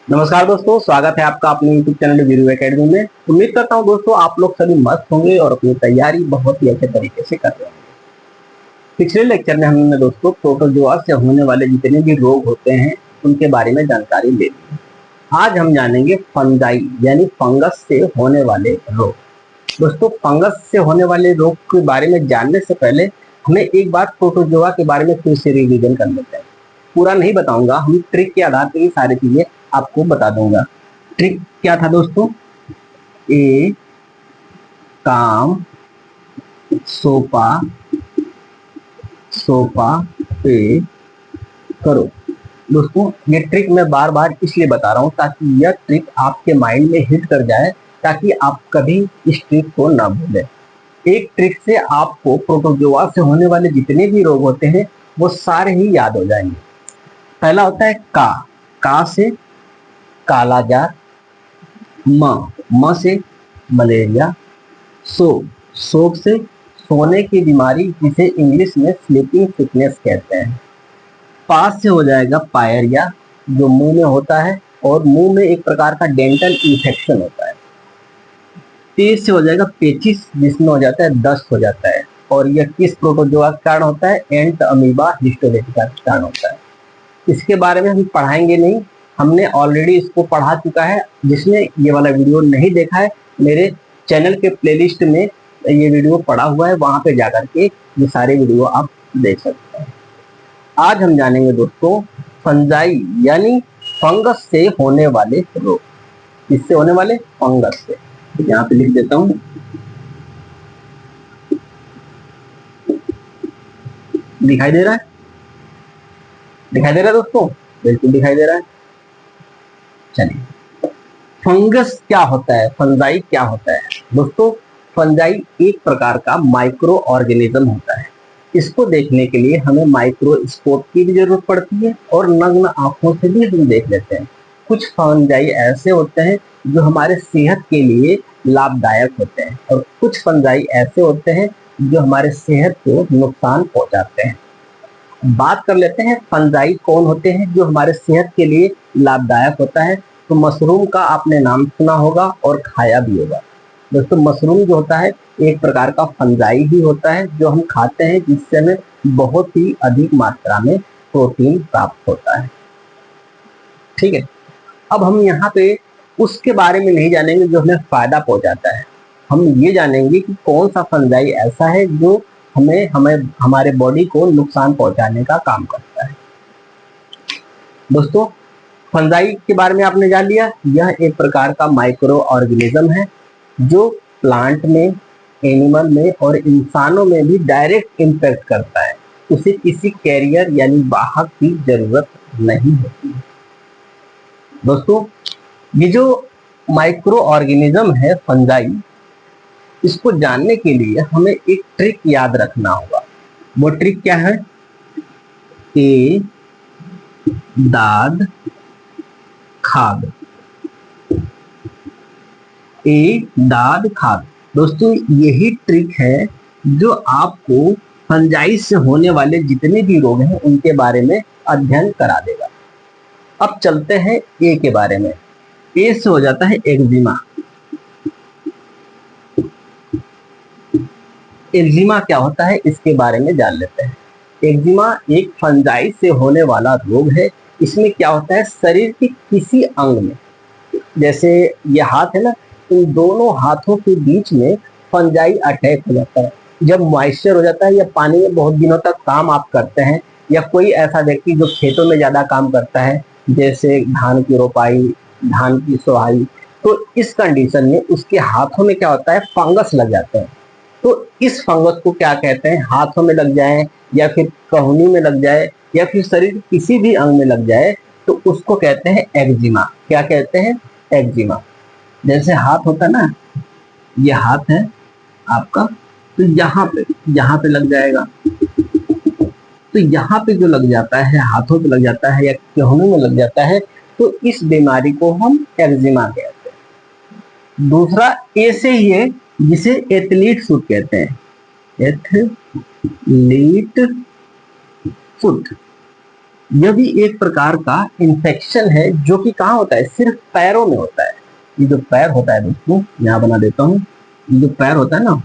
नमस्कार दोस्तों, स्वागत है आपका अपने YouTube चैनल वीरू एकेडमी में। उम्मीद करता हूं दोस्तों आप लोग सभी मस्त होंगे और अपनी तैयारी बहुत ही अच्छे तरीके से कर रहे होंगे। पिछले लेक्चर में हमने दोस्तों प्रोटोजोआ से होने वाले जितने भी रोग होते हैं उनके बारे में जानकारी ले ली। आज हम जानेंगे फंजाई यानी फंगस से होने वाले रोग। दोस्तों, फंगस से होने वाले रोग के बारे में जानने से पहले हमें एक बार प्रोटोजोआ के बारे में फिर से रिवीजन कर लेते हैं। पूरा नहीं बताऊंगा, हम ट्रिक के आधार पर ये सारी चीजें आपको बता दूंगा। ट्रिक क्या था दोस्तों? ए काम सोपा सोपा पे करो। दोस्तों, ये ट्रिक मैं बार बार इसलिए बता रहा हूँ ताकि यह ट्रिक आपके माइंड में हिट कर जाए, ताकि आप कभी इस ट्रिक को ना भूलें। एक ट्रिक से आपको प्रोटोजोआ से होने वाले जितने भी रोग होते हैं वो सारे ही याद हो जाएंगे। पहला होता है का से कालाजार, म से मलेरिया, सोग से सोने की बीमारी जिसे इंग्लिश में स्लीपिंग सिकनेस कहते हैं। पास से हो जाएगा पायरिया जो मुंह में होता है और मुंह में एक प्रकार का डेंटल इन्फेक्शन होता है। तेज से हो जाएगा पेचिस जिसमें हो जाता है दस्त हो जाता है, और यह किस प्रोटोजोआ के कारण होता है? एंट अमीबा हिस्टोलेटिका के कारण होता है। इसके बारे में हम पढ़ाएंगे नहीं, हमने ऑलरेडी इसको पढ़ा चुका है। जिसने ये वाला वीडियो नहीं देखा है, मेरे चैनल के प्लेलिस्ट में ये वीडियो पड़ा हुआ है, वहां पे जाकर के ये सारे वीडियो आप देख सकते हैं। आज हम जानेंगे दोस्तों फंजाई यानी फंगस से होने वाले रोग। किससे होने वाले? फंगस से। यहाँ पे लिख देता हूँ, दिखाई दे रहा है? दिखाई दे रहा है दोस्तों? बिल्कुल दिखाई दे रहा है। चलिए, फंगस क्या होता है, फंजाई क्या होता है? दोस्तों, फंजाई एक प्रकार का माइक्रो ऑर्गेनिज्म होता है। इसको देखने के लिए हमें माइक्रोस्कोप की भी जरूरत पड़ती है और नग्न आंखों से भी हम देख लेते हैं। कुछ फंजाई ऐसे होते हैं जो हमारे सेहत के लिए लाभदायक होते हैं, और कुछ फंजाई ऐसे होते हैं जो हमारे सेहत को नुकसान पहुंचाते हैं। बात कर लेते हैं फंजाई कौन होते हैं जो हमारे सेहत के लिए लाभदायक होता है। तो मशरूम का आपने नाम सुना होगा और खाया भी होगा। दोस्तों, मशरूम जो होता है एक प्रकार का फंजाई ही होता है जो हम खाते हैं, जिससे हमें बहुत ही अधिक मात्रा में प्रोटीन प्राप्त होता है। ठीक है, अब हम यहाँ पे उसके बारे में नहीं जानेंगे जो हमें फायदा पहुंचाता है। हम ये जानेंगे कि कौन सा फंजाई ऐसा है जो हमें हमें हमारे बॉडी को नुकसान पहुंचाने का काम करता है। दोस्तों, फंजाई के बारे में आपने जान लिया। यह एक प्रकार का माइक्रो ऑर्गेनिज्म है जो प्लांट में, एनिमल में और इंसानों में भी डायरेक्ट इम्पैक्ट करता है। उसे किसी कैरियर यानी वाहक की जरूरत नहीं होती। दोस्तों, ये जो माइक्रो ऑर्गेनिज्म है फंजाई, इसको जानने के लिए हमें एक ट्रिक याद रखना होगा। वो ट्रिक क्या है? ए दाद खाद। ए दाद खाद। दोस्तों, यही ट्रिक है जो आपको फंजाई से होने वाले जितने भी रोग हैं उनके बारे में अध्ययन करा देगा। अब चलते हैं ए के बारे में। ए से हो जाता है एक्जिमा। एक्जिमा क्या होता है इसके बारे में जान लेते हैं। एक्जिमा एक फंजाई से होने वाला रोग है। इसमें क्या होता है? शरीर के किसी अंग में, जैसे ये हाथ है ना, इन दोनों हाथों के बीच में फंजाई अटैक हो जाता है। जब मॉइस्चर हो जाता है या पानी में बहुत दिनों तक काम आप करते हैं, या कोई ऐसा व्यक्ति जो खेतों में ज्यादा काम करता है, जैसे धान की रोपाई, धान की सोहाई, तो इस कंडीशन में उसके हाथों में क्या होता है? फंगस लग जाते हैं। तो इस फंगस को क्या कहते हैं? हाथों में लग जाए या फिर कहुनी में लग जाए या फिर शरीर के किसी भी अंग में लग जाए तो उसको कहते हैं एक्जिमा। क्या कहते हैं? एक्जिमा। जैसे हाथ होता है ना, ये हाथ है आपका, तो यहाँ पे लग जाएगा। तो यहाँ पे जो लग जाता है, हाथों पे लग जाता है या कहुनी में लग जाता है, तो इस बीमारी को हम एक्जिमा कहते हैं। दूसरा ए से ही है जिसे एथलीट फुट कहते हैं। Athlete foot. यह भी एक प्रकार का इन्फेक्शन है जो कि कहाँ होता है, सिर्फ पैरों में होता है। ये जो पैर होता है दोस्तों, यहाँ बना देता हूँ, ये जो पैर होता है ना,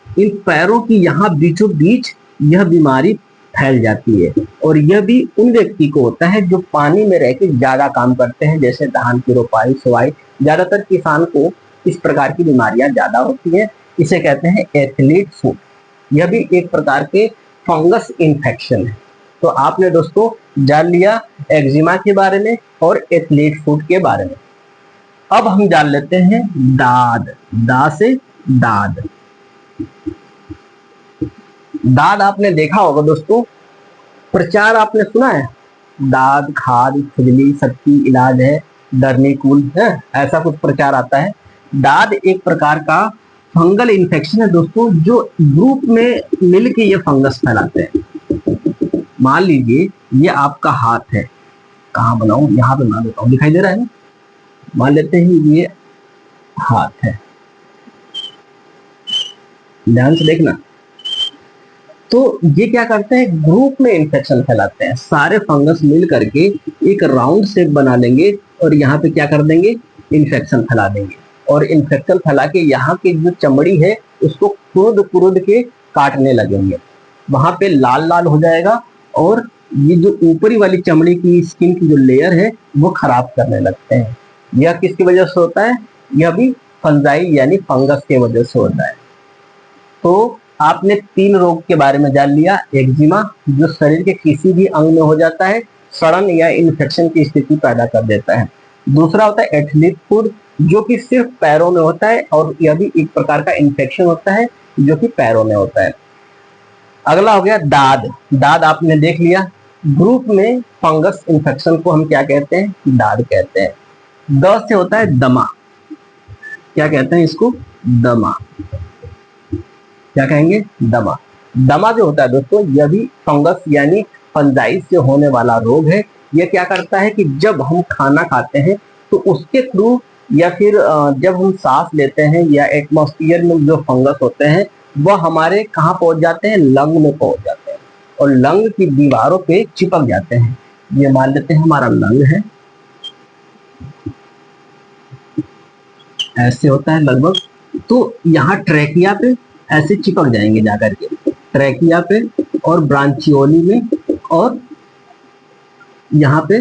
इन पैरों की यहाँ बीचों बीच यह बीमारी फैल जाती है। और यह भी उन व्यक्ति को होता है जो पानी में रह के ज्यादा काम करते हैं, जैसे धान की रोपाई सुवाई। ज्यादातर किसान को इस प्रकार की बीमारियां ज्यादा होती हैं। इसे कहते हैं एथलीट फुट। यह भी एक प्रकार के फंगस इन्फेक्शन है। तो आपने दोस्तों जान लिया एक्जिमा के बारे में और एथलीट फुट के बारे में। अब हम जान लेते हैं दाद। दा से दाद। दाद आपने देखा होगा दोस्तों, प्रचार आपने सुना है, दाद खाद खुजली सबकी इलाज है, डरने कूल है, ऐसा कुछ प्रचार आता है। दाद एक प्रकार का फंगल इन्फेक्शन है दोस्तों, जो ग्रुप में मिलके ये फंगस फैलाते हैं। मान लीजिए ये आपका हाथ है, कहाँ बनाऊं, यहाँ पे बना देता हूँ, दिखाई दे रहा है ना। मान लेते हैं ये हाथ है, ध्यान से देखना। तो ये क्या करते हैं, ग्रुप में इन्फेक्शन फैलाते हैं। सारे फंगस मिल करके एक राउंड शेप बना लेंगे और यहाँ पे क्या कर देंगे, इन्फेक्शन फैला देंगे। और इन्फेक्शन फैला के यहाँ की जो चमड़ी है उसको कुरुद कुरुद के काटने लगेंगे, वहां पे लाल लाल हो जाएगा और ये जो ऊपरी वाली चमड़ी की स्किन की जो लेयर है वो खराब करने लगते हैं। यह किसकी वजह से होता है, यह भी फंजाई यानी फंगस के वजह से होता है। तो आपने 3 रोग के बारे में जान लिया। एक्जिमा जो शरीर के किसी भी अंग में हो जाता है, सड़न या इन्फेक्शन की स्थिति पैदा कर देता है। दूसरा होता है एथलीट फुट, जो कि सिर्फ पैरों में होता है और यह भी एक प्रकार का इन्फेक्शन होता है जो कि पैरों में होता है। अगला हो गया दाद। दाद आपने देख लिया, ग्रुप में फंगस इन्फेक्शन को हम क्या कहते हैं, दाद कहते हैं। द से होता है दमा। क्या कहते हैं इसको, दमा। क्या कहेंगे, दमा। दमा जो होता है दोस्तों, यह भी फंगस यानी फंजाइस से होने वाला रोग है। यह क्या करता है कि जब हम खाना खाते हैं तो उसके थ्रू या फिर जब हम सांस लेते हैं या एटमॉस्फेयर में जो फंगस होते हैं वह हमारे कहाँ पहुंच जाते हैं, लंग में पहुंच जाते हैं और लंग की दीवारों पे चिपक जाते हैं। ये मान लेते हैं हमारा लंग है, ऐसे होता है लगभग। तो यहाँ ट्रेकिया पे ऐसे चिपक जाएंगे जाकर के, ट्रेकिया पे और ब्रांचियोली में और यहाँ पे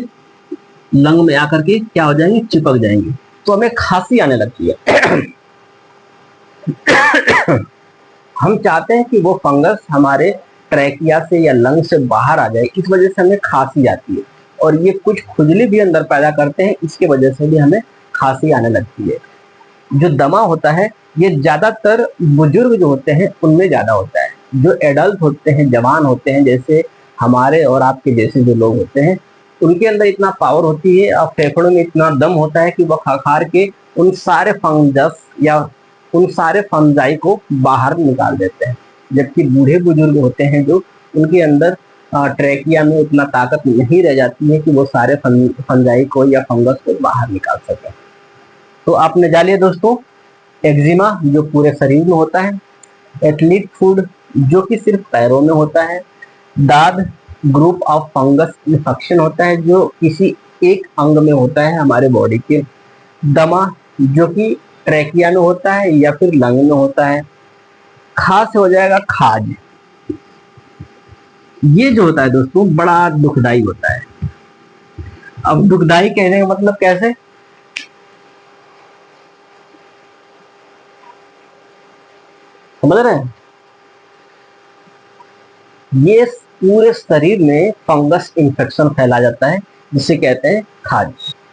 लंग में आकर के क्या हो जाएंगे, चिपक जाएंगे। तो हमें खांसी आने लगती है। हम चाहते हैं कि वो फंगस हमारे ट्रेकिया से या लंग से बाहर आ जाए, इस वजह से हमें खांसी आती है। और ये कुछ खुजली भी अंदर पैदा करते हैं, इसके वजह से भी हमें खांसी आने लगती है। जो दमा होता है ये ज्यादातर बुजुर्ग जो होते हैं उनमें ज्यादा होता है। जो एडल्ट होते हैं, जवान होते हैं, जैसे हमारे और आपके जैसे जो लोग होते हैं, उनके अंदर इतना पावर होती है और फेफड़ों में इतना दम होता है कि वह खार के उन सारे फंगस या उन सारे फंजाई को बाहर निकाल देते हैं। जबकि बूढ़े बुजुर्ग होते हैं जो, उनके अंदर ट्रेकिया में उतना ताकत नहीं रह जाती है कि वो सारे फंजाई को या फंगस को बाहर निकाल सके। तो आपने जान लिया दोस्तों, एक्जिमा जो पूरे शरीर में होता है, एथलीट फुट जो कि सिर्फ पैरों में होता है, दाद ग्रुप ऑफ फंगस इन्फेक्शन होता है जो किसी एक अंग में होता है हमारे बॉडी के, दमा जो कि ट्रेकिया में होता है या फिर लंग में होता है, खास हो जाएगा खाज। ये जो होता है दोस्तों बड़ा दुखदाई होता है। अब दुखदाई कहने का मतलब कैसे, समझ रहे हैं, ये पूरे शरीर में फंगस इन्फेक्शन फैला जाता है जिसे कहते हैं खाज।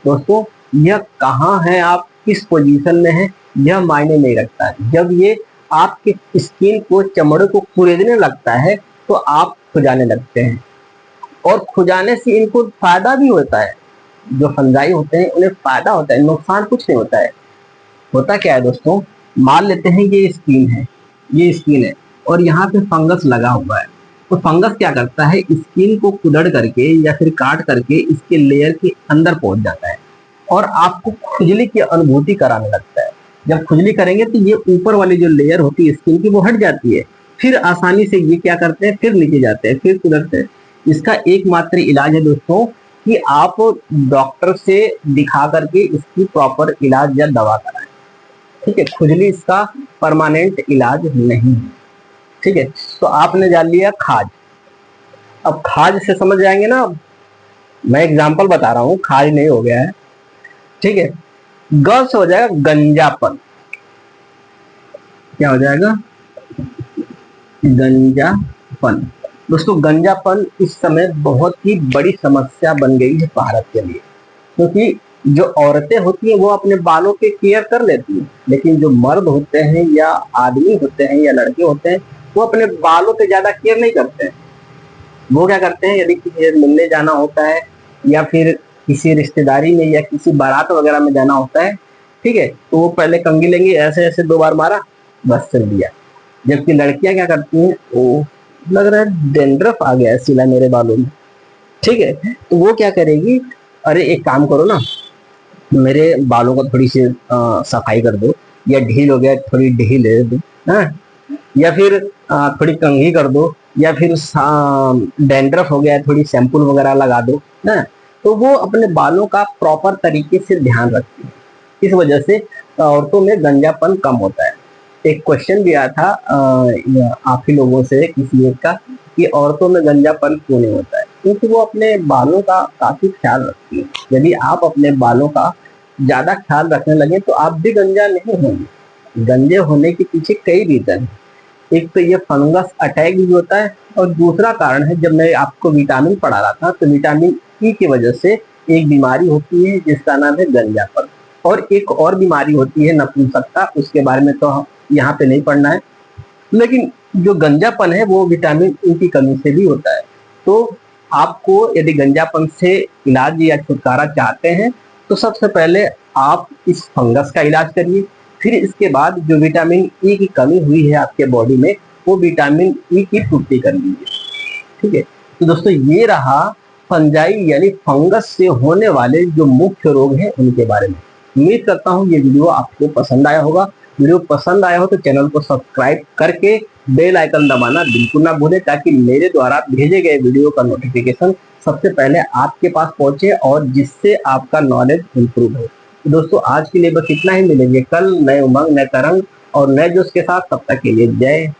दोस्तों यह कहाँ है, आप किस पोजीशन में है, यह मायने नहीं रखता है। जब ये आपके स्किन को, चमड़े को कुरेदने लगता है तो आप खुजाने लगते हैं और खुजाने से इनको फायदा भी होता है। जो फंजाई होते हैं उन्हें फायदा होता है, नुकसान कुछ नहीं होता है। होता क्या है दोस्तों, मान लेते हैं ये स्किन है, ये स्किन है और यहाँ पे फंगस लगा हुआ है। तो फंगस क्या करता है, स्किन को कुदड़ करके या फिर काट करके इसके लेयर के अंदर पहुंच जाता है और आपको खुजली की अनुभूति कराने लगता है। जब खुजली करेंगे तो ये ऊपर वाली जो लेयर होती है स्किन की वो हट जाती है, फिर आसानी से ये क्या करते हैं, फिर नीचे जाते हैं, फिर कुदरते हैं। इसका एकमात्र इलाज है दोस्तों कि आप डॉक्टर से दिखा करके इसकी प्रॉपर इलाज या दवा कराएं। ठीक है, खुजली इसका परमानेंट इलाज नहीं है। ठीक है, तो आपने जान लिया खाज। अब खाज से समझ जाएंगे ना, मैं एग्जांपल बता रहा हूँ, खाज नहीं हो गया है। ठीक है, ग से हो जाएगा गंजापन। क्या हो जाएगा? गंजापन। दोस्तों गंजापन इस समय बहुत ही बड़ी समस्या बन गई है भारत के लिए, क्योंकि जो औरतें होती हैं वो अपने बालों के केयर कर लेती हैं, लेकिन जो मर्द होते हैं या आदमी होते हैं या लड़के होते हैं वो अपने बालों पे ज्यादा केयर नहीं करते हैं। वो क्या करते हैं, यदि किसी से मिलने जाना होता है या फिर किसी रिश्तेदारी में या किसी बारात वगैरह में जाना होता है, ठीक है, तो वो पहले कंघी लेंगे, ऐसे ऐसे 2 बार मारा, बस चल दिया। जबकि लड़कियां क्या करती हैं, ओ लग रहा है डेंड्रफ आ गया है सिला मेरे बालों में। ठीक है, तो वो क्या करेगी, अरे एक काम करो ना, मेरे बालों को थोड़ी सी सफाई कर दो, या ढील हो गया थोड़ी ढील दे दो, हाँ? या फिर थोड़ी कंघी कर दो, या फिर डैंड्रफ हो गया थोड़ी शैम्पूल वगैरह लगा दो ना। तो वो अपने बालों का प्रॉपर तरीके से ध्यान रखती है। इस वजह से औरतों में गंजापन कम होता है। एक क्वेश्चन भी आया था आप ही लोगों से किसी एक का, कि औरतों में गंजापन क्यों नहीं होता है? क्योंकि वो अपने बालों का काफी ख्याल रखती है। यदि आप अपने बालों का ज्यादा ख्याल रखने लगे तो आप भी गंजा नहीं होंगे। गंजे होने के पीछे कई रीजन है। एक तो ये फंगस अटैक भी होता है, और दूसरा कारण है, जब मैं आपको विटामिन पढ़ा रहा था तो विटामिन ई की वजह से एक बीमारी होती है जिसका नाम है गंजापन, और एक और बीमारी होती है नपुंसकता, उसके बारे में तो यहाँ पे नहीं पढ़ना है। लेकिन जो गंजापन है वो विटामिन ई की कमी से भी होता है। तो आपको यदि गंजापन से इलाज या छुटकारा चाहते हैं तो सबसे पहले आप इस फंगस का इलाज करिए, फिर इसके बाद जो विटामिन ई की कमी हुई है आपके बॉडी में वो विटामिन ई की पूर्ति कर लीजिए। ठीक है, तो दोस्तों ये रहा फंजाई यानी फंगस से होने वाले जो मुख्य रोग हैं उनके बारे में। उम्मीद करता हूँ ये वीडियो आपको पसंद आया होगा। वीडियो पसंद आया हो तो चैनल को सब्सक्राइब करके बेल आइकन दबाना बिल्कुल ना भूलें, ताकि मेरे द्वारा भेजे गए वीडियो का नोटिफिकेशन सबसे पहले आपके पास पहुंचे और जिससे आपका नॉलेज इंप्रूव हो। तो दोस्तों आज के लिए बस इतना ही। मिलेंगे कल नए उमंग, नए तरंग और नए जोश के साथ। तब तक के लिए जय